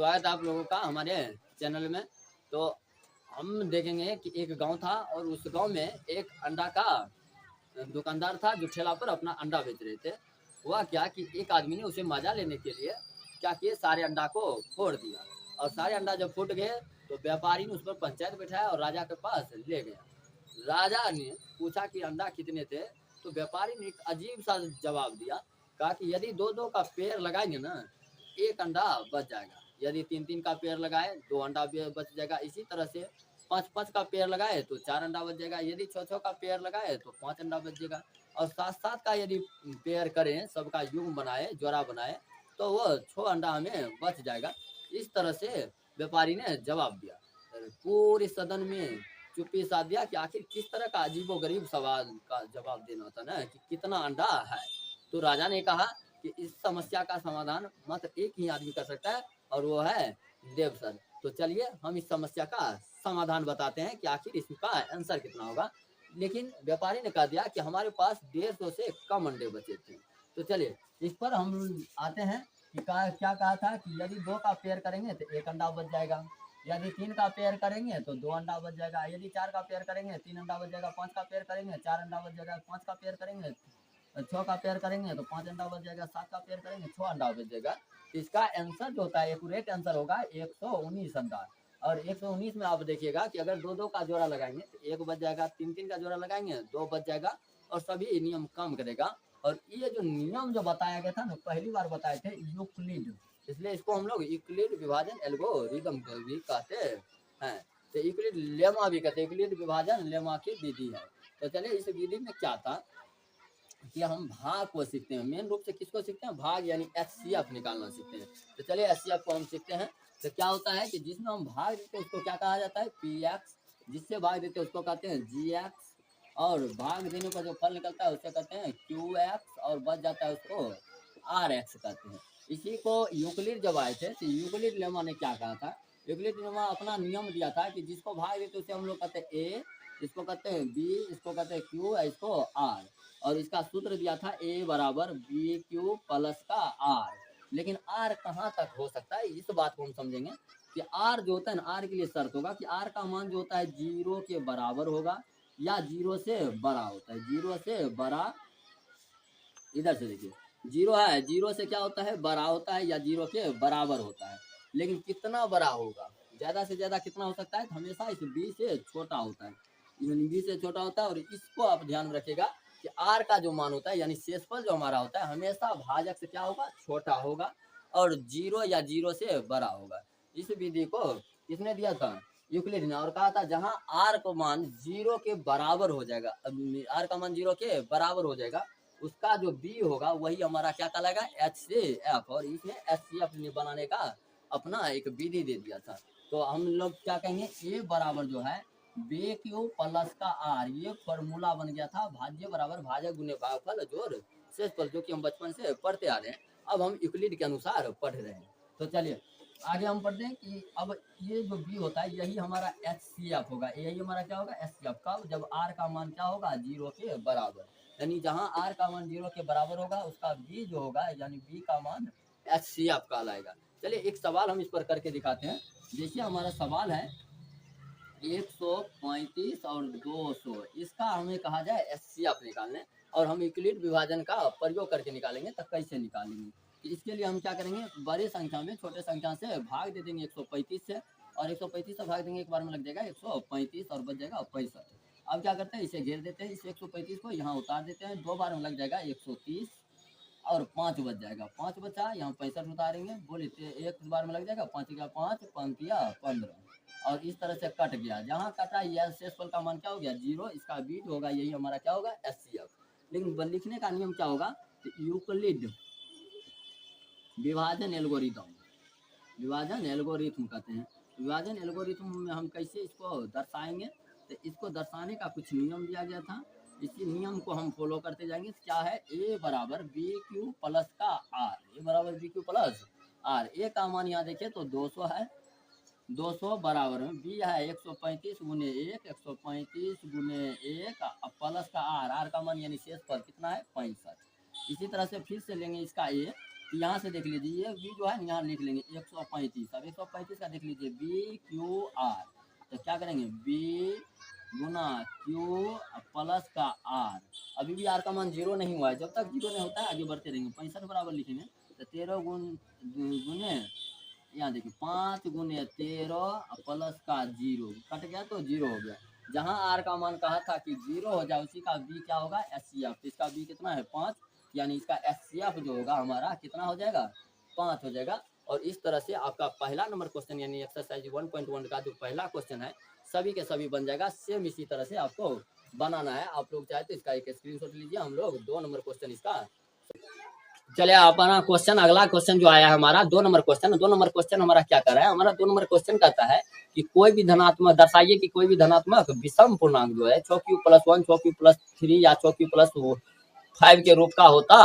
स्वागत है आप लोगों का हमारे चैनल में। तो हम देखेंगे कि एक गांव था और उस गांव में एक अंडा का दुकानदार था जो ठेला पर अपना अंडा बेच रहे थे। हुआ क्या कि एक आदमी ने उसे मजा लेने के लिए क्या किए, सारे अंडा को फोड़ दिया। और सारे अंडा जब फूट गए तो व्यापारी ने उस पर पंचायत बैठाया और राजा के पास ले गया। राजा ने पूछा कि अंडा कितने थे, तो व्यापारी ने एक अजीब सा जवाब दिया। कहा कि यदि दो दो का पेड़ लगाएंगे ना, एक अंडा बच जाएगा। यदि तीन तीन का पेड़ लगाए, दो अंडा बच जाएगा। इसी तरह से पाँच पाँच का पेड़ लगाए तो चार अंडा बच जाएगा। यदि छः छः का पेड़ लगाए तो पाँच अंडा बच जाएगा। और सात सात का यदि पेड़ करें, सबका युग बनाए, जोड़ा बनाए, तो वो छः अंडा हमें बच जाएगा। इस तरह से व्यापारी ने जवाब दिया। पूरे सदन में चुप्पी साध दिया कि आखिर किस तरह का अजीबो गरीब सवाल का जवाब देना होता ना, कि कितना अंडा है। तो राजा ने कहा कि इस समस्या का समाधान मात्र एक ही आदमी कर सकता है, और वो है देव सर। तो चलिए हम इस समस्या का समाधान बताते हैं कि आखिर इसका आंसर कितना होगा। लेकिन व्यापारी ने कह दिया कि हमारे पास 150 से कम अंडे बचे थे। तो चलिए इस पर हम आते हैं कि क्या कहा था कि यदि दो का पेयर करेंगे तो एक अंडा बच जाएगा। यदि तीन का पेयर करेंगे तो दो अंडा बच जाएगा। यदि चार का पेयर करेंगे तीन अंडा बच जाएगा। पाँच का पेयर करेंगे चार अंडा बच जाएगा। पाँच का पेयर करेंगे छः का पेयर करेंगे तो पाँच अंडा बच जाएगा। सात का पेयर करेंगे छः अंडा बच जाएगा। इसका आंसर जो होता है, एक्यूरेट आंसर होगा 119 अंडा। और 119 में आप देखिएगा कि अगर दो दो का जोड़ा लगाएंगे तो एक बच जाएगा, तीन तीन का जोड़ा लगाएंगे दो बच जाएगा, और सभी नियम काम करेगा। और ये जो नियम जो बताया गया था ना, पहली बार बताए थे यूक्लिड, इसलिए इसको हम लोग यूक्लिड विभाजन एल्गोरिदम भी कहते हैं। तो यूक्लिड लेमा भी कहते हैं, यूक्लिड विभाजन लेमा की विधि है। तो चलिए इस विधि में क्या था कि हम भाग को सीखते हैं। मेन रूप से किसको सीखते हैं? भाग, यानी एचसीएफ निकालना सीखते हैं। तो चलिए एचसीएफ को हम सीखते हैं। तो क्या होता है कि जिसमें हम भाग देते हैं उसको क्या कहा जाता है? पीएक्स। जिससे भाग देते हैं उसको कहते हैं जीएक्स। और भाग देने पर जो फल निकलता है उससे कहते हैं क्यूएक्स, और बच जाता है उसको आरएक्स कहते हैं। इसी को यूक्लिड जब आए थे तो यूक्लिड लेमा ने क्या कहा था? यूक्लिड लेमा अपना नियम दिया था कि जिसको भाग देते उसे हम लोग कहते हैं ए, इसको कहते हैं बी, इसको कहते हैं क्यू, इसको आर। और इसका सूत्र दिया था ए बराबर बी क्यू प्लस का आर। लेकिन आर कहाँ तक हो सकता है, इस बात को हम समझेंगे कि आर जो होता है ना, आर के लिए शर्त होगा कि आर का मान जो होता है 0 के बराबर होगा या 0 से बड़ा होता है। 0 से बड़ा, इधर से देखिए 0 है, 0 से क्या होता है? बड़ा होता है, या 0 के बराबर होता है। लेकिन कितना बड़ा होगा? ज़्यादा से ज़्यादा कितना हो सकता है? तो हमेशा इस बी से छोटा होता है, बी से छोटा होता है। और इसको आप ध्यान में रखिएगा कि आर का जो मान होता है, यानी शेषफल जो हमारा होता है, हमेशा भाजक से क्या होगा? छोटा होगा, और 0 या 0 से बड़ा होगा। इस विधि को किसने दिया था? यूक्लिड ने। और कहा था जहाँ आर का मान 0 के बराबर हो जाएगा, आर का मान 0 के बराबर हो जाएगा, उसका जो बी होगा वही हमारा क्या कहलाएगा? एच से एफ। और इसमें एच सी एफ बनाने का अपना एक विधि दे दिया था। तो हम लोग क्या कहेंगे? ए बराबर जो है बी क्यू प्लस का आर, ये फॉर्मूला बन गया था। भाज्य बराबर भाजक गुने भागफल जोड़ शेषफल, जो कि हम बचपन से पढ़ते आ रहे हैं। अब हम यूक्लिड के अनुसार पढ़ रहे हैं। तो चलिए आगे हम पढ़ते हैं कि अब ये जो बी होता है यही हमारा एच सी एफ होगा। यही हमारा क्या होगा? H C F. कब? जब आर का मान क्या होगा? 0 के बराबर। यानी जहाँ आर का मान 0 के बराबर होगा उसका बी जो होगा, यानी बी का मान एच सी एफ कहलाएगा। चलिए एक सवाल हम इस पर करके दिखाते हैं। देखिए हमारा सवाल है 135 और 200, इसका हमें कहा जाए एच सी एफ निकालने, और हम यूक्लिड विभाजन का प्रयोग करके निकालेंगे। तो कैसे निकालेंगे? कि इसके लिए हम क्या करेंगे? बड़ी संख्या में छोटे संख्या से भाग दे देंगे 135 से, और 135 से भाग देंगे एक बार में लग जाएगा 135, और बच जाएगा 65। अब क्या करते हैं? इसे घेर देते हैं। इस 135 को यहाँ उतार देते हैं, दो बार में लग जाएगा 130, और 5 बच जाएगा। 5 बचा, यहाँ 65 उतारेंगे, बोले एक बार में लग जाएगा 5 का 5, 5 या 15। और इस तरह से कट गया। जहाँ कटा यह शेषफल का मान क्या हो गया? 0। इसका बीट होगा, यही हमारा क्या होगा? H C F. लेकिन लिखने का नियम क्या होगा? तो यूक्लिड विभाजन एल्गोरिदम, विभाजन एल्गोरिथम कहते हैं। विभाजन एल्गोरिथम में हम कैसे इसको दर्शाएंगे? तो इसको दर्शाने का कुछ नियम दिया गया था, इसी नियम को हम फॉलो करते जाएंगे। क्या है? ए बराबर बी क्यू प्लस का आर। ए बराबर बी क्यू प्लस आर। ए का मान यहाँ देखिए तो 200 है, 200 बराबर में बी है 135 गुने 1, 135 गुने 1, प्लस का आर, आर का मान यानी शेष पर कितना है? 65। इसी तरह से फिर से लेंगे इसका ए, तो यहाँ से देख लीजिए ये बी जो है यहाँ लिख लेंगे 135। अब 135 का देख लीजिए बी क्यू आर, तो क्या करेंगे बी गुना क्यू प्लस का आर। अभी भी आर का मान 0 नहीं हुआ है, जब तक 0 नहीं होता है आगे बढ़ते रहेंगे। 65 बराबर लिखेंगे तो 13 गुने यहाँ देखिए 5 गुने 13 प्लस का 0 कट गया तो 0 हो गया। जहाँ आर का मान कहा था कि 0 हो जाए उसी का बी क्या होगा एचसीएफ। तो इसका बी कितना है 5, यानी इसका एचसीएफ जो होगा हमारा कितना हो जाएगा 5 हो जाएगा। और इस तरह से आपका पहला नंबर क्वेश्चन यानी एक्सरसाइज 1.1 का जो पहला क्वेश्चन है सभी के सभी बन जाएगा। सेम इसी तरह से आपको बनाना है। आप लोग चाहे तो इसका एक स्क्रीनशॉट लीजिए। हम लोग 2 नंबर क्वेश्चन इसका चलिए अपना क्वेश्चन अगला क्वेश्चन जो आया है हमारा 2 नंबर क्वेश्चन। 2 नंबर क्वेश्चन हमारा क्या कर रहा है, हमारा 2 नंबर क्वेश्चन कहता है कि कोई भी धनात्मक दर्शाइए कि कोई भी धनात्मक विषम पूर्णांक जो है 6q+1 6q+3 या 6q+5 के रूप का होता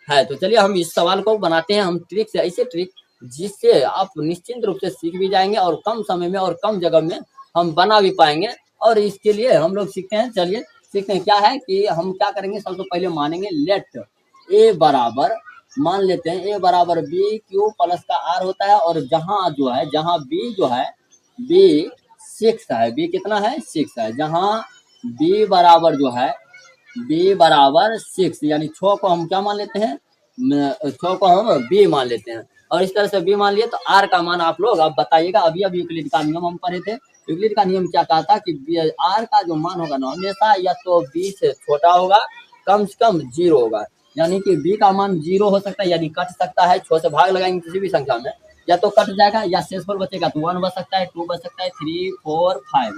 है। तो चलिए हम इस सवाल को बनाते हैं हम ट्रिक से, ऐसे ट्रिक जिससे आप निश्चित रूप से सीख भी जाएंगे और कम समय में और कम जगह में हम बना भी पाएंगे। और इसके लिए हम लोग सीखते हैं, चलिए सीखते हैं। क्या है कि हम क्या करेंगे, सबसे पहले मानेंगे लेट ए बराबर, मान लेते हैं ए बराबर बी क्यू प्लस का आर होता है। और जहां जो है जहां बी जो है बी 6 है, बी कितना है 6 है। जहां बी बराबर जो है बी बराबर 6 यानी 6 को हम क्या मान लेते हैं 6 को हम बी मान लेते हैं। और इस तरह से बी मान लिए तो आर का मान आप लोग अब बताइएगा। अभी अभी यूक्लिड का नियम हम पढ़े थे। यूक्लिड का नियम क्या कहा था कि आर का जो मान होगा ना हमेशा या तो बी से छोटा होगा कम से कम 0 होगा। यानी कि बी का मान 0 हो सकता है यानी कट सकता है। 6 से भाग लगाएंगे किसी भी संख्या में या तो कट जाएगा या शेषफल बचेगा तो 1 बच सकता है 2 बच सकता है 3 4 5।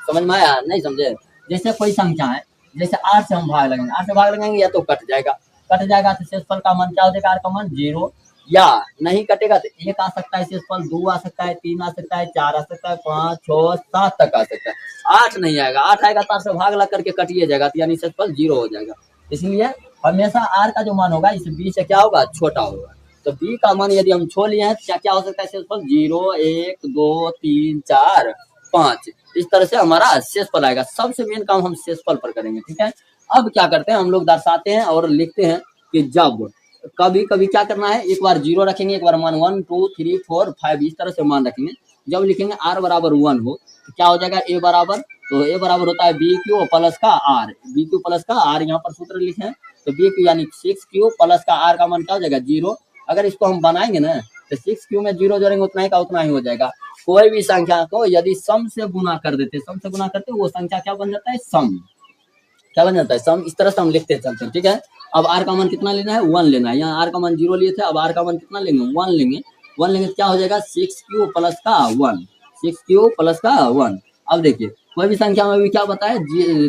समझ में आया नहीं समझे। जैसे कोई संख्या है जैसे 8 से हम भाग लगाएंगे, 8 से भाग लगाएंगे या तो कट जाएगा तो शेषफल का मान क्या हो जाएगा आर का मान 0। या नहीं कटेगा तो 1 आ सकता है शेषफल, 2 आ सकता है, 3 आ सकता है, 4 आ सकता है, 5 6 7 तक आ सकता है। 8 नहीं आएगा, 8 आएगा तो 8 से भाग लग करके कटिए जाएगा तो यानी शेषफल 0 हो जाएगा। इसलिए हमेशा आर का जो मान होगा इस बी से क्या होगा छोटा होगा। तो बी का मान यदि हम छोड़ लिए हैं तो क्या क्या हो सकता है शेषफल 0 1 2 3 4 5। इस तरह से हमारा शेषफल आएगा। सबसे मेन काम हम शेषफल पर करेंगे, ठीक है। अब क्या करते हैं हम लोग दर्शाते हैं और लिखते हैं कि जब कभी कभी क्या करना है, एक बार 0 रखेंगे, एक बार मान 1 2 3 4 5 इस तरह से मान रखेंगे। जब लिखेंगे आर बराबर 1 हो तो क्या हो जाएगा ए बराबर, तो ए बराबर होता है बी क्यू प्लस का आर, बी क्यू प्लस का आर यहाँ पर सूत्र लिखे हैं। तो बी क्यू यानी 6q प्लस का आर का मान क्या हो जाएगा 0। अगर इसको हम बनाएंगे ना तो 6q में 0 जोड़ेंगे उतना ही का उतना ही हो जाएगा। कोई भी संख्या को यदि सम से गुना कर देते, सम से गुना करते वो संख्या क्या बन जाता है सम, क्या बन जाता है सम। इस तरह से हम लिखते चलते हैं, ठीक है। अब आर का मान कितना लेना है 1 लेना है। यहाँ आर का मान 0 लिए थे, अब आर का मान कितना लेंगे 1 लेंगे। 1 लेंगे तो क्या हो जाएगा 6q प्लस का 1, 6q प्लस का 1। अब देखिए कोई भी संख्या में भी क्या बताए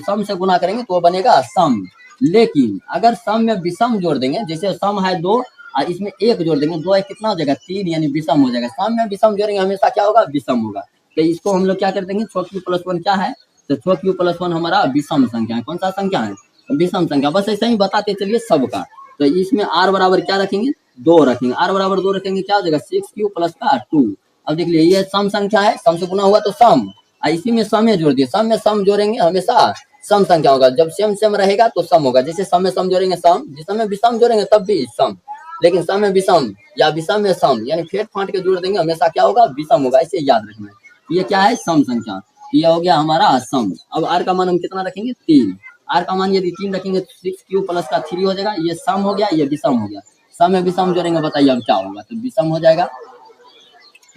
सम से गुना करेंगे तो बनेगा सम। लेकिन अगर सम में विषम जोड़ देंगे, जैसे सम है 2 और इसमें 1 जोड़ देंगे, 2 कितना हो जाएगा 3 यानी विषम हो जाएगा। सम में विषम जोड़ेंगे हमेशा क्या होगा विषम होगा। तो इसको हम लोग क्या कर देंगे 6q+1 क्या है, तो 6q+1 हमारा विषम संख्या है। कौन सा संख्या है विषम संख्या। बस ऐसे ही बताते चलिए सबका। तो इसमें आर बराबर क्या रखेंगे 2 रखेंगे, आर बराबर 2 रखेंगे क्या हो जाएगा 6q प्लस का 2। अब देख लीजिए ये सम संख्या है, सम से गुना हुआ तो सम, इसी में सम में जोड़ दिए। सम में सम जोड़ेंगे हमेशा सम संख्या होगा, जब सेम सेम रहेगा तो सम होगा। जैसे सम में सम जोड़ेंगे सम, जिस समय विषम जोड़ेंगे तब भी सम। लेकिन सम में विषम या विषम में सम यानी फेट फाट के जोड़ देंगे हमेशा क्या होगा विषम होगा, इसे याद रखना है। ये क्या है सम संख्या, ये हो गया हमारा सम। अब आर का मान हम कितना रखेंगे 3, आर का मान यदि 3 रखेंगे तो 6q प्लस का 3 हो जाएगा। ये सम हो गया ये विषम हो गया। सम में विषम जोड़ेंगे बताइए अब क्या होगा, तो विषम हो जाएगा।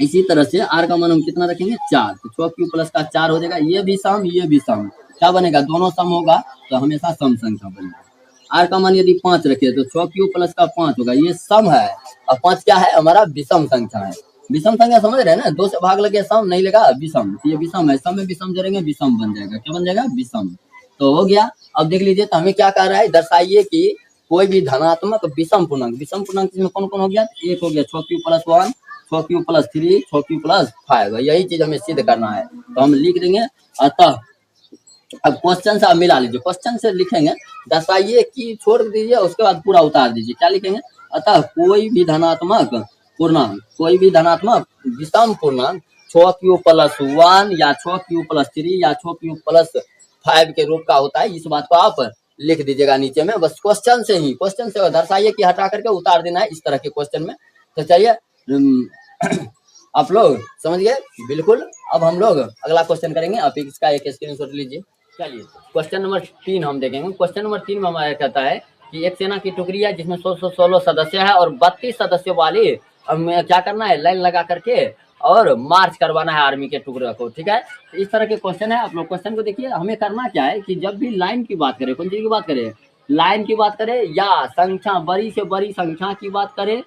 इसी तरह से आर का मान हम कितना रखेंगे 4, तो 6q प्लस का 4 हो जाएगा। ये भी सम ये भी सम, क्या बनेगा दोनों सम होगा तो हमेशा सम संख्या बनेगा। आर का मान यदि 5 रखे तो 6q प्लस का 5 होगा, ये सम है और 5 क्या है हमारा विषम संख्या है। विषम संख्या समझ रहे हैं ना, 2 से भाग लगे सम नहीं लगा विषम, ये विषम है। सम में विषम जोड़ेंगे विषम बन जाएगा, क्या बन जाएगा विषम। तो हो गया। अब देख लीजिए तो हमें क्या कह रहा है दर्शाइए कि कोई भी धनात्मक विषम पूर्णांक, विषम पूर्णांक इसमें कौन कौन हो गया, एक हो गया 6q+1 6q+3 6q+5, यही चीज हमें सिद्ध करना है। तो हम लिख देंगे अतः, अब क्वेश्चन से आप मिला लीजिए, क्वेश्चन से लिखेंगे दर्शाइए कि छोड़ दीजिए उसके बाद पूरा उतार दीजिए। क्या लिखेंगे अतः कोई भी धनात्मक पूर्णांक, कोई भी धनात्मक विषम पूर्णांक 6q+1 या 6q+3 या 6q+5 के रूप का होता है। इस बात को आप लिख दीजिएगा नीचे में, बस क्वेश्चन से दर्शाइए कि हटा करके उतार देना है इस तरह के क्वेश्चन में। तो चलिए आप लोग समझ गए बिल्कुल। अब हम लोग अगला क्वेश्चन करेंगे, आप इसका एक स्क्रीनशॉट लीजिए। चलिए क्वेश्चन नंबर 3 हम देखेंगे। क्वेश्चन नंबर 3 में हमारा कहता है कि एक सेना की टुकड़ी है जिसमें 16 सदस्य है और 32 सदस्यों वाली, अब क्या करना है, लाइन लगा करके और मार्च करवाना है आर्मी के टुकड़े को, ठीक है। तो इस तरह के क्वेश्चन है, आप लोग क्वेश्चन को देखिए। हमें करना क्या है कि जब भी लाइन की बात करें, कौन चीज की बात करें, लाइन की बात करें या संख्या, बड़ी से बड़ी संख्या की बात करें,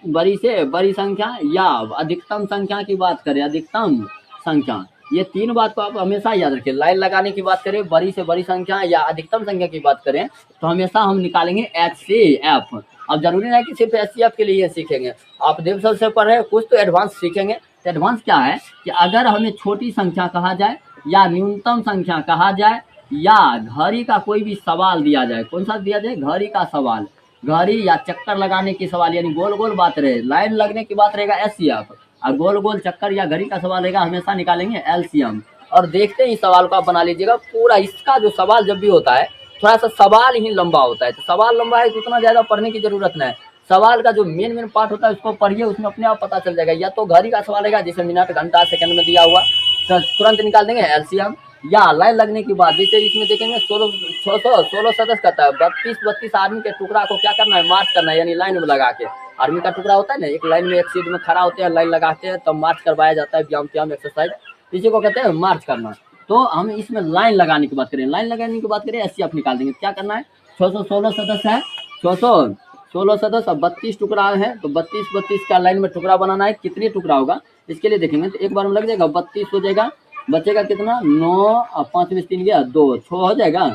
बड़ी से बड़ी संख्या या अधिकतम संख्या की बात करें, अधिकतम संख्या, ये 3 बात को आप हमेशा याद रखें। लाइन लगाने की बात करें, बड़ी से बड़ी संख्या या अधिकतम संख्या की बात करें, तो हमेशा हम निकालेंगे HCF। अब जरूरी नहीं कि सिर्फ HCF के लिए सीखेंगे, आप देव सर से पढ़ रहे कुछ तो एडवांस सीखेंगे। तो एडवांस क्या है कि अगर हमें छोटी संख्या कहा जाए या न्यूनतम संख्या कहा जाए या घड़ी का कोई भी सवाल दिया जाए, कौन सा दिया जाए, घड़ी का सवाल, घड़ी या चक्कर लगाने की सवाल, यानी गोल गोल बात रहे, लाइन लगने की बात रहेगा HCF, और गोल गोल चक्कर या घड़ी का सवाल रहेगा, हमेशा निकालेंगे LCM। और देखते ही सवाल को आप बना लीजिएगा पूरा। इसका जो सवाल जब भी होता है थोड़ा सा सवाल ही लंबा होता है, तो सवाल लंबा है तो उतना ज़्यादा पढ़ने की जरूरत नहीं है। सवाल का जो मेन पार्ट होता है उसको पढ़िए, उसमें अपने आप पता चल जाएगा। या तो घड़ी का सवाल रहेगा जैसे मिनट घंटा सेकंड में दिया हुआ, तो तुरंत निकाल देंगे LCM। या लाइन लगने की बात, जैसे इसमें देखेंगे 16 सदस्य कहता है, 32 आर्मी के टुकड़ा को क्या करना है, मार्च करना है, यानी लाइन में लगा के। आर्मी का टुकड़ा होता है ना, एक लाइन में एक सीट में खड़ा होते हैं, लाइन लगाते हैं, तब मार्च करवाया जाता है, व्यायाम एक्सरसाइज, इसी को कहते हैं मार्च करना। तो हम इसमें लाइन लगाने की बात करें, लाइन लगाने की बात करें HCF निकाल देंगे। क्या करना है, 616 सदस्य है, 616 सदस्य, 32 टुकड़ा है, तो 32 का लाइन में टुकड़ा बनाना है। कितने टुकड़ा होगा इसके लिए देखेंगे, तो एक बार में लग जाएगा 32 हो जाएगा, बचेगा कितना, 9 और 5 में 3 गया 2, 6 हो जाएगा।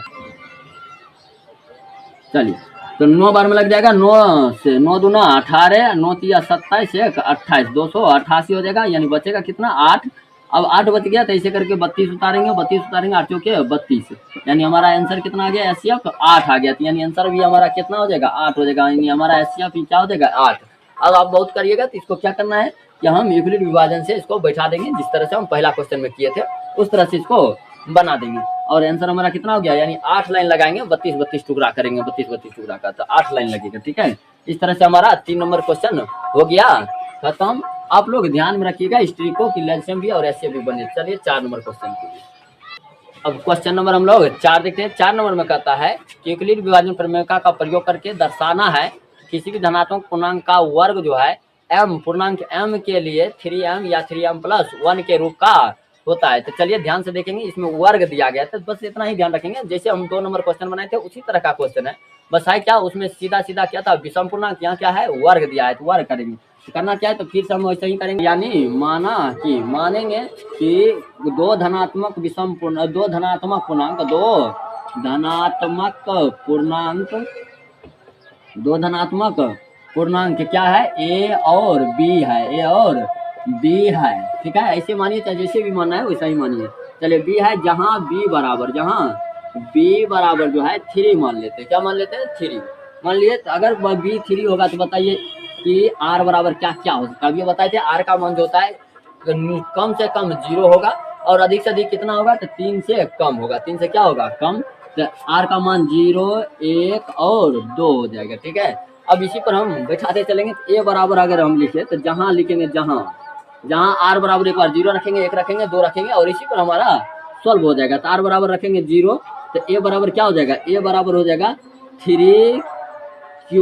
चलिए तो 9 बार में लग जाएगा, 9 से 9 दूना 18, 9 तिया 27, 1 28, 288 हो जाएगा, यानी बचेगा कितना, 8। अब 8 बच गया तो ऐसे करके 32 उतारेंगे, 8 चौके 32, यानी हमारा आंसर कितना आ गया, HCF 8 आ गया। यानी आंसर भी हमारा कितना हो जाएगा, 8 हो जाएगा, यानी हमारा HCF क्या हो जाएगा, 8। अब आप बहुत करिएगा तो इसको क्या करना है कि हम यूक्लिड विभाजन से इसको बैठा देंगे, जिस तरह से हम पहला क्वेश्चन में किए थे उस तरह से इसको बना देंगे। और आंसर हमारा कितना हो गया, यानी 8 लाइन लगाएंगे, 32 टुकड़ा करेंगे, 32 टुकड़ा का, तो 8 लाइन लगेगा, ठीक है। इस तरह से हमारा 3 नंबर क्वेश्चन हो गया खत्म। आप लोग ध्यान में रखिएगा स्ट्रिको की LCM भी और HCF भी बने। चलिए 4 नंबर क्वेश्चन के लिए। अब क्वेश्चन नंबर हम लोग 4 देखते हैं। 4 नंबर में कहता है कि यूक्लिड विभाजन प्रमेय का प्रयोग करके दर्शाना है किसी भी धनात्मक पूर्णांक का वर्ग जो है m पूर्णांक m के लिए 3m या 3m+1 के रूप का होता है। तो चलिए ध्यान से देखेंगे, इसमें वर्ग दिया गया है, तो बस इतना ही ध्यान रखेंगे। जैसे हम 2 नंबर क्वेश्चन बनाए थे उसी तरह का क्वेश्चन है, बस है क्या, उसमें सीधा क्या था, विषम पूर्णांक, यहाँ क्या है, वर्ग दिया है, तो वर्ग करेंगे। तो करना क्या है, तो फिर से हम वैसे ही करेंगे, यानी मानेंगे कि 2 धनात्मक पूर्णांक क्या है, A और B है, ठीक है। ऐसे मानिए, चाहे जैसे भी मानना है वैसा ही मानिए। चलिए B है, जहाँ B बराबर जो है 3 मान लेते हैं। क्या मान लेते हैं, 3 मान लिए। तो अगर B 3 होगा तो बताइए कि R बराबर क्या हो सकता है। अभी बताए थे R का मान जो होता है कम से कम 0 होगा और अधिक से अधिक कितना होगा, तो 3 से कम होगा। 3 से क्या होगा, कम। तो R का मान 0, 1 और 2 हो जाएगा, ठीक है। अब इसी पर हम बैठाते चलेंगे। तो A बराबर अगर हम लिखे तो जहाँ लिखेंगे, जहाँ R बराबर एक बार 0 रखेंगे, 1 रखेंगे, 2 रखेंगे और इसी पर हमारा सॉल्व हो जाएगा। तो R बराबर रखेंगे 0, तो A बराबर क्या हो जाएगा, A बराबर हो जाएगा 3Q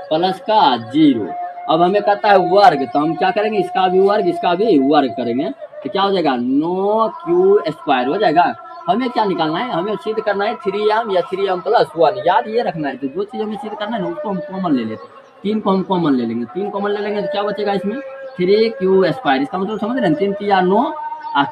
प्लस का 0। अब हमें कहता है वर्ग, तो हम क्या करेंगे, इसका भी वर्ग करेंगे, तो क्या हो जाएगा, 9Q² हो जाएगा। हमें क्या निकालना है, हमें सिद्ध करना है 3m या 3m+1, याद ये रखना है। तो जो चीज़ हमें सिद्ध करना है ना उसको हम कॉमन ले लेते हैं। 3 को हम कॉमन ले लेंगे, 3 कॉमन ले लेंगे तो क्या बचेगा इसमें, 3Q²। इसका मतलब समझ रहे हैं, 3 3 9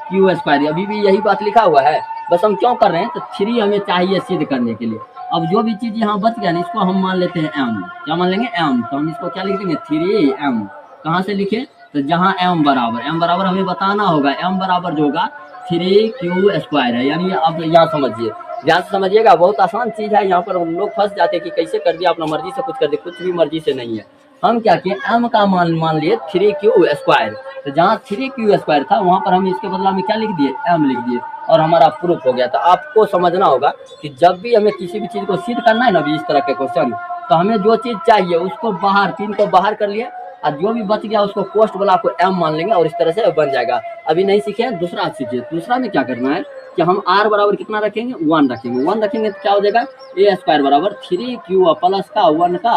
Q²। अभी भी यही बात लिखा हुआ है, बस हम क्यों कर रहे हैं, तो 3 हमें चाहिए सिद्ध करने के लिए। अब जो भी चीज़ यहाँ बच गया ना इसको हम मान लेते हैं m। क्या मान लेंगे, m। तो हम इसको क्या लिख देंगे, 3m। कहाँ से लिखे, तो जहाँ m बराबर हमें बताना होगा, m बराबर जो होगा 3Q² है। यानी अब यहाँ समझिए, ध्यान से समझिएगा, बहुत आसान चीज़ है। यहाँ पर लोग फंस जाते हैं कि कैसे कर दिया, अपना मर्जी से कुछ कर दे, कुछ भी मर्जी से नहीं है। हम क्या किए, m का मान मान लिए 3q²। तो जहाँ 3q² था वहाँ पर हम इसके बदला में क्या लिख दिए, m लिख दिए, और हमारा प्रूफ हो गया। तो आपको समझना होगा कि जब भी हमें किसी भी चीज़ को सिद्ध करना है ना, भी इस तरह के क्वेश्चन, तो हमें जो चीज़ चाहिए उसको बाहर, 3 को बाहर कर लिए, और जो भी बच गया उसको कोष्ठ वाला को m मान लेंगे, और इस तरह से बन जाएगा। अभी नहीं सीखे, दूसरा सीखिए। दूसरा में क्या करना है कि हम r बराबर कितना रखेंगे, 1 रखेंगे। 1 रखेंगे तो क्या हो जाएगा, a² बराबर 3q प्लस का 1 का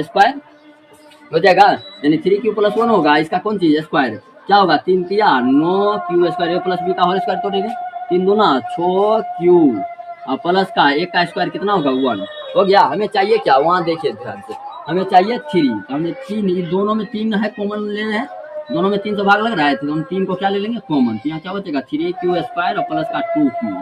स्क्वायर हो जाएगा, यानी 3q+1 होगा, इसका कौन चीज स्क्वायर, क्या होगा, 3 तिया 9q² a प्लस बी का होल स्क्वायर तोड़ेंगे, 3 दूना 6q प्लस का 1 का स्क्वायर कितना होगा, 1 हो गया। हमें चाहिए क्या, वहाँ देखिए ध्यान से, हमें चाहिए 3, तो हमने 3, दोनों में 3 है, कॉमन ले रहे हैं, दोनों में 3 से भाग लग रहा है, तो हम 3 को क्या ले लेंगे, कॉमन। तो यहाँ क्या बचेगा, 3q² प्लस का 2q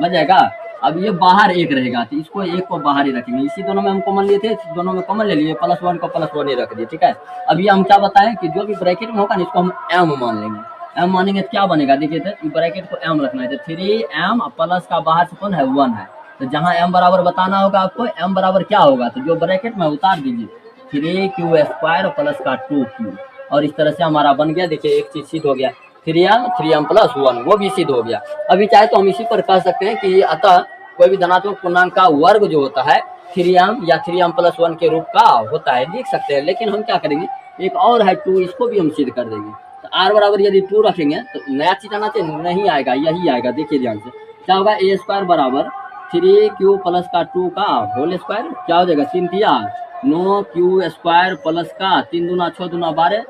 बच जाएगा। अब ये बाहर एक रहेगा, तो इसको एक को बाहर ही रखेंगे। इसी दोनों में हम कॉमन लिए थे, दोनों में कॉमन ले लिए, +1 को +1 ही रख दिए, ठीक है। अब ये हम क्या बताएं कि जो भी ब्रैकेट में होगा ना, इसको हम m मान लेंगे। m मानेंगे तो क्या बनेगा, देखिए तो ब्रैकेट को m रखना है, तो 3m प्लस का बाहर से कौन है, 1 है। तो जहाँ m बराबर बताना होगा आपको, m बराबर क्या होगा, तो जो ब्रैकेट में उतार दीजिए, 3q² प्लस का 2q, और इस तरह से हमारा बन गया। देखिए एक चीज सिद्ध हो गया, 3m+1 वो भी सिद्ध हो गया। अभी चाहे तो हम इसी पर कह सकते हैं कि अतः कोई भी धनात्मक पूर्णांक का वर्ग जो होता है 3m या 3m+1 के रूप का होता है, लिख सकते हैं। लेकिन हम क्या करेंगे, एक और है 2, इसको भी हम सिद्ध कर देंगे। तो r बराबर यदि 2 रखेंगे तो नया चीज आना चाहिए, नहीं आएगा, यही आएगा। देखिए ध्यान से, क्या होगा, a² बराबर 3q प्लस का 2 का होल स्क्वायर, क्या हो जाएगा, 3 तिया 9q² प्लस का 3 दूना 6 दूना 12,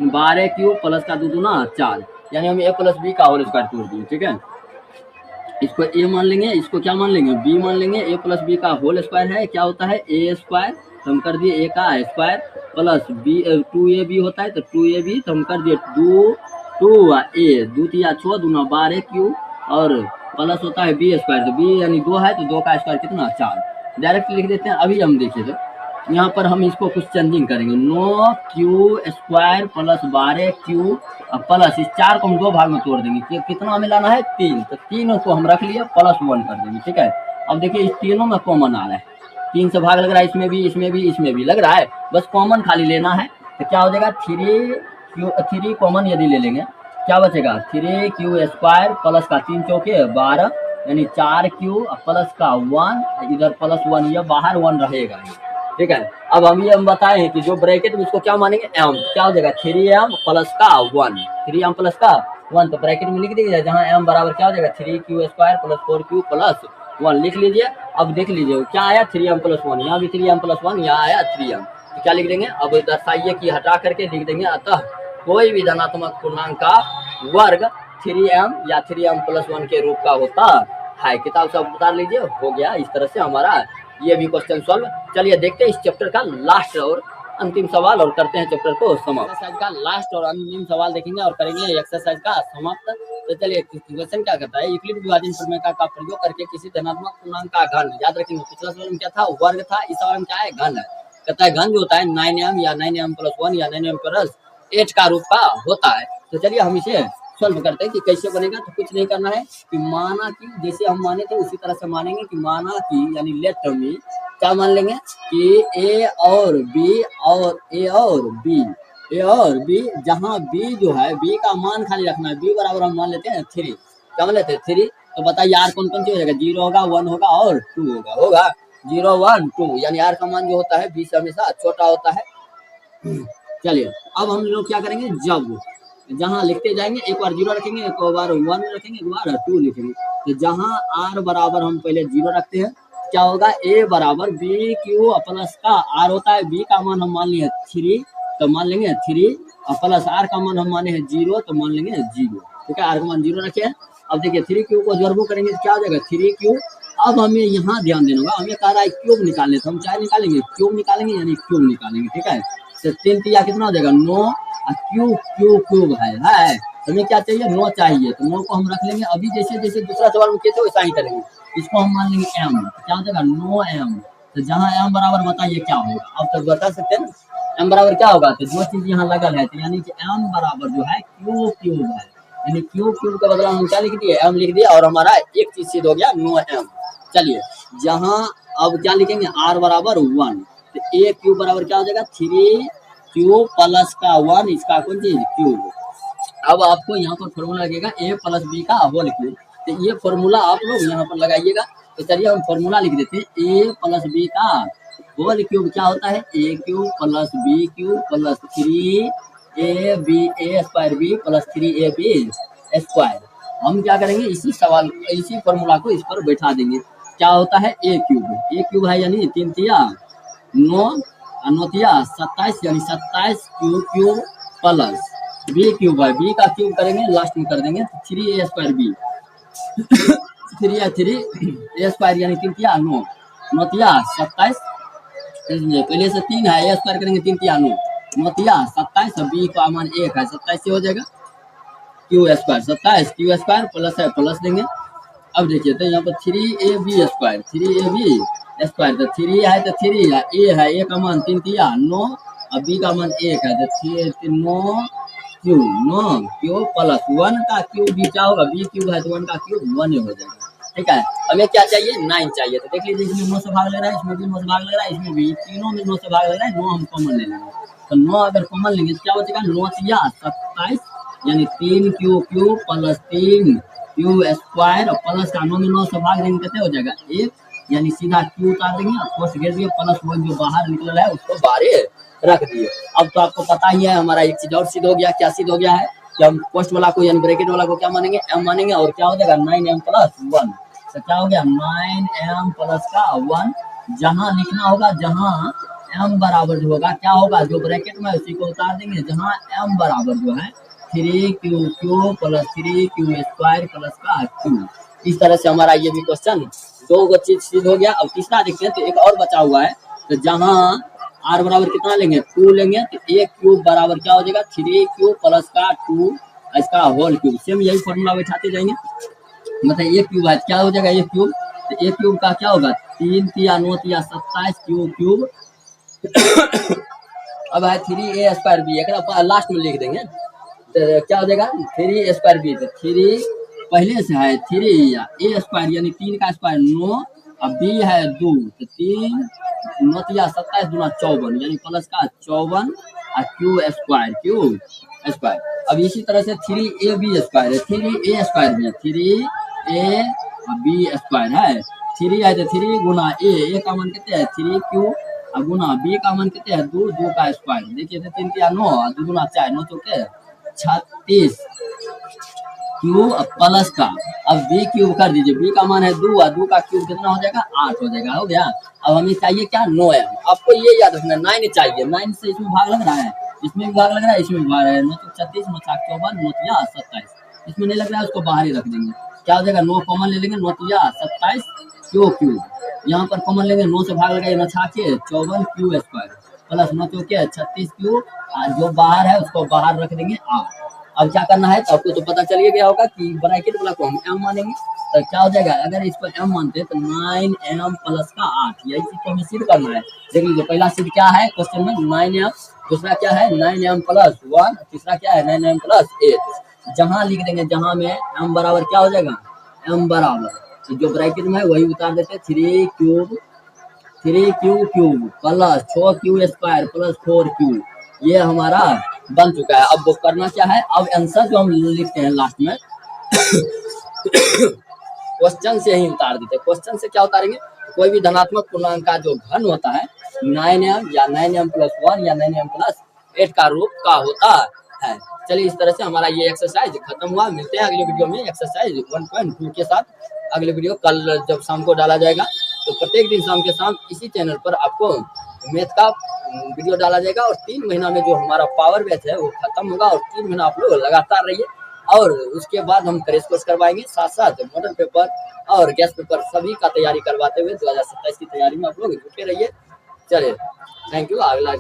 12q प्लस का 2 दूना 4, यानी हम a प्लस बी का होल स्क्वायर तोड़ दिए, ठीक है। इसको a मान लेंगे, इसको क्या मान लेंगे, b मान लेंगे। a प्लस बी का होल स्क्वायर है, क्या होता है, a², तो हम कर दिए a का स्क्वायर, प्लस b 2ab होता है, तो 2ab, तो हम कर दिए 2a 2 तिया 6 दूना 12q, और प्लस होता है b², तो b यानी 2 है, तो 2 का स्क्वायर कितना, 4, डायरेक्ट लिख देते हैं। अभी हम देखिए तो यहाँ पर हम इसको कुछ चेंजिंग करेंगे, 9q² प्लस 12q प्लस इस 4 को हम 2 भाग में तोड़ देंगे, कितना हमें लाना है, 3, तो 3 को हम रख लिए, +1 कर देंगे, ठीक है। अब देखिए इस तीनों में कॉमन आ रहा है, 3 से भाग लग रहा है, इसमें भी, इसमें भी, इसमें भी लग रहा है, बस कॉमन खाली लेना है। तो क्या हो जाएगा, 3 कॉमन यदि ले लेंगे, क्या बचेगा, 3q² प्लस का 3 चौके 12, यानी 4q प्लस का 1, इधर +1, ये बाहर 1 रहेगा, ठीक है। अब हम बताए हैं कि जो ब्रैकेट में इसको क्या मानेंगे, m, क्या हो जाएगा, 3m प्लस का 1, 3m प्लस का 1, तो ब्रैकेट में लिख दीजिए, जहाँ m बराबर क्या हो जाएगा, 3q² प्लस 4q प्लस 1 लिख लीजिए। अब देख लीजिए क्या आया, 3m+1, यहाँ भी 3m+1, यहाँ आया 3m, तो क्या लिख देंगे, अब दर्शाइए कि हटा करके लिख देंगे, अतः कोई भी धनात्मक पूर्णांक का वर्ग 3m या 3m+1 के रूप का होता है। किताब से उतार लीजिए, हो गया। इस तरह से हमारा ये भी क्वेश्चन सॉल्व। चलिए देखते हैं इस चैप्टर का लास्ट और अंतिम सवाल, और करते हैं चैप्टर को समाप्त। एक्सरसाइज का लास्ट और अंतिम सवाल देखेंगे और करेंगे एक्सरसाइज का समाप्त। तो चलिए क्वेश्चन क्या कहता है, यूक्लिड विभाजन प्रमेय का प्रयोग करके किसी धनात्मक पूर्णांक का घन, याद रखेंगे पिछला सवाल में क्या था, वर्ग था, इस सवाल में क्या है, घन है। कहता है घन जो होता है 9m या 9m+1 या 9m+8 का रूप का होता है। तो चलिए हम इसे सॉल्व करते हैं कि कैसे बनेगा। तो कुछ नहीं करना है कि माना कि जैसे हम माने थे उसी तरह से मानेंगे कि माना कि, यानी लेट में क्या मान लेंगे कि a और b और a और b, जहाँ b जो है, b का मान खाली रखना है, b बराबर हम मान लेते हैं 3, क्या मान लेते हैं 3। तो बताइए यार कौन कौन सी हो जाएगा, 0 होगा, 1 होगा और 2 होगा 0 1 2, यानी r का मान जो होता है b से हमेशा छोटा होता है। चलिए अब हम लोग क्या करेंगे, जब जहाँ लिखते जाएंगे, एक बार 0 रखेंगे, एक बार 1 रखेंगे, एक बार 2 लिखेंगे। तो जहाँ r बराबर हम पहले 0 रखते हैं, क्या होगा, a बराबर bq प्लस का r होता है, b का मान हम मान लिए 3, तो मान लेंगे 3, और प्लस r का मान हम माने हैं 0, तो मान लेंगे 0, ठीक है। r का मान 0 रखे हैं। अब देखिए 3q को जरूर करेंगे तो क्या हो जाएगा, 3q। अब हमें यहाँ ध्यान देना होगा, हमें कह रहा है क्यूब निकालने, तो हम चाहे निकालेंगे, क्यूब निकालेंगे, यानी क्यूब निकालेंगे, ठीक है। तो 3 तिया कितना हो जाएगा, 9, क्यूब है, हमें क्या चाहिए, 9 चाहिए, तो 9 को हम रख लेंगे। अभी जैसे जैसे दूसरा सवाल में किए थे वैसा ही करेंगे, इसको हम मान लेंगे m, तो क्या हो जाएगा 9m। तो जहाँ m बराबर बताइए क्या होगा, अब तक बता सकते हैं ना m बराबर क्या होगा, तो जो चीज यहाँ लगल है, तो यानी कि m बराबर जो है क्यूब है, यानी क्यूब के बदला हम क्या लिख दिए, m लिख दिया, और हमारा एक चीज सिद्ध हो गया 9m। चलिए जहाँ अब क्या लिखेंगे, r बराबर 1, तो a क्यूब बराबर क्या हो जाएगा 3 क्यू प्लस का 1 इसका कौन चीज क्यूब। अब आपको यहाँ पर फॉर्मूला लगेगा a प्लस बी का होल क्यूब। तो ये फॉर्मूला आप लोग यहाँ पर लगाइएगा। तो चलिए हम फॉर्मूला लिख देते हैं, a प्लस बी का होल क्यूब क्या होता है, a cube plus B cube plus 3ab square B plus 3ab square. हम क्या करेंगे, इसी सवाल इसी फॉर्मूला को इस पर बैठा देंगे। क्या होता है a क्यूब है यानी 3 तिया 9 9 27 यानी 27 क्यूब प्लस बी क्यूब है, बी का क्यूब करेंगे लास्ट में कर देंगे 3a स्क्वायर बी 3 स्क्वायर यानी 3 तिया 9 9 27 पहले से 3 है, a स्क्वायर करेंगे 3 तिया 9 9 27 बी का मान 1 है 27 से हो जाएगा Q square 27 Q square plus है प्लस देंगे। अब देखिए तो यहाँ पर 3ab स्क्वायर 3ab स्क्वायर तो 3 है तो 3 है, a है a का मान 3 तिया 9 और b का मान 1 है तो 9 क्यू प्लस 1 का क्यूब भी क्या होगा, बी क्यूब है तो 1 का क्यूब 1 हो जाएगा। ठीक है, हमें क्या चाहिए 9 चाहिए। तो देख लीजिए इसमें 9 से भाग ले रहा है, इसमें भी 9 से भाग ले रहा है, इसमें भी तीनों में 9 से भाग ले रहा है। 9 हम कॉमन ले लेंगे तो 9 अगर कॉमन लेंगे तो क्या हो जाएगा 9 तिया 27 यानी 3 Q plus 3 Q square plus का 9 में 9 से भाग देंगे कितने हो जाएगा 1 यानी सीधा क्यू उतार देंगे और कोष्ठ घेर दिए प्लस 1 जो बाहर निकल रहा है उसको बाहर रख दिए। अब तो आपको पता ही है हमारा एक चीज और सिद्ध हो गया। क्या सिद्ध हो गया है कि हम पोस्ट वाला को यानी ब्रैकेट वाला को क्या मानेंगे m मानेंगे और क्या हो जाएगा 9m प्लस 1। तो क्या हो गया 9m प्लस का 1। जहां लिखना होगा जहां m बराबर जो होगा क्या होगा जो ब्रैकेट में उसी को उतार देंगे। जहां m बराबर जो है 3q plus 3q square plus का q। इस तरह से हमारा ये भी क्वेश्चन दो चीज सिद्ध हो गया। अब तीसरा देखते हैं तो एक और बचा हुआ है। तो जहां r बराबर कितना लेंगे 2 लेंगे तो a क्यूब बराबर क्या हो जाएगा 3q प्लस का 2 इसका होल क्यूब। सेम यही फॉर्मूला बैठाते जाएंगे। मतलब a क्यूब है क्या हो जाएगा a क्यूब, तो a क्यूब का क्या होगा 3 तिया 9 तिया 27 क्यूब अब है 3a स्क्वायर बी एक लास्ट में लिख देंगे तो क्या हो जाएगा 3 स्क्वायर बी। तो 3 पहले से है 3 या a स्क्वायर यानी 3 का स्क्वायर 9 अब b है 2 तो 3 9 तिया 27 दूना 54 यानी प्लस का 54 और क्यू स्क्वायर। अब इसी तरह से 3ab स्क्वायर है 3a स्क्वायर भी 3a बी स्क्वायर है 3 है तो 3 गुना a का मान कितने है 3q और गुना b का मान कितने है 2 का स्क्वायर। देखिए तो 3 तिया 9 2 गुना 4 9 चौके 36 क्यू प्लस का अब बी क्यूब कर दीजिए b का मान है 2 और 2 का क्यूब कितना हो जाएगा 8 हो जाएगा। हो गया। अब हमें चाहिए क्या 9m। आपको ये याद रखना 9 चाहिए। 9 से इसमें भाग लग रहा है, इसमें भी भाग लग रहा है, इसमें भी भाग रहा है 9 तो 36 9 7 54 9 तिया 27 इसमें नहीं लग रहा है उसको बाहर ही रख देंगे। क्या हो जाएगा 9 कॉमन ले लेंगे 9 तिया 27 क्यूब यहाँ पर कॉमन लेंगे 9 से भाग लगाइए 9 छाके 54 क्यू स्क्वायर प्लस 9 चौके 36 क्यू जो बाहर है उसको बाहर रख देंगे 8। अब क्या करना है तो आपको तो पता चलिए गया होगा कि ब्रैकेट वाला को हम m मानेंगे तो क्या हो जाएगा अगर इसको m मानते तो 9m प्लस का 8 यही चीज को हमें सिद्ध करना है। देख लीजिए पहला सिद्ध क्या है क्वेश्चन में 9m, दूसरा क्या है 9m प्लस 1, तीसरा क्या है 9m प्लस 8। जहां लिख देंगे जहां में m बराबर क्या हो जाएगा m बराबर तो जो ब्रैकेट में है वही उतार देते 3q plus 6q square plus 4q ये हमारा बन चुका है। अब वो करना क्या है अब आंसर जो हम लिखते हैं लास्ट में क्वेश्चन से ही उतार देते हैं। क्वेश्चन से क्या उतारेंगे कोई भी धनात्मक पूर्णांक का जो घन होता है 9m या 9m प्लस 1 या 9m प्लस 8 का रूप का होता है। चलिए इस तरह से हमारा ये एक्सरसाइज खत्म हुआ। मिलते हैं अगले वीडियो में एक्सरसाइज 1.2 के साथ। अगले वीडियो कल जब शाम को डाला जाएगा तो प्रत्येक दिन शाम के शाम इसी चैनल पर आपको मैथ का वीडियो डाला जाएगा। और 3 महीना में जो हमारा पावर बैच है वो खत्म होगा और 3 महीना आप लोग लगातार रहिए। और उसके बाद हम क्रैश कोर्स करवाएंगे साथ साथ मॉडल पेपर और गैस पेपर सभी का तैयारी करवाते हुए 2027 की तैयारी में आप लोग जुटे रहिए। चलिए थैंक यू। अगला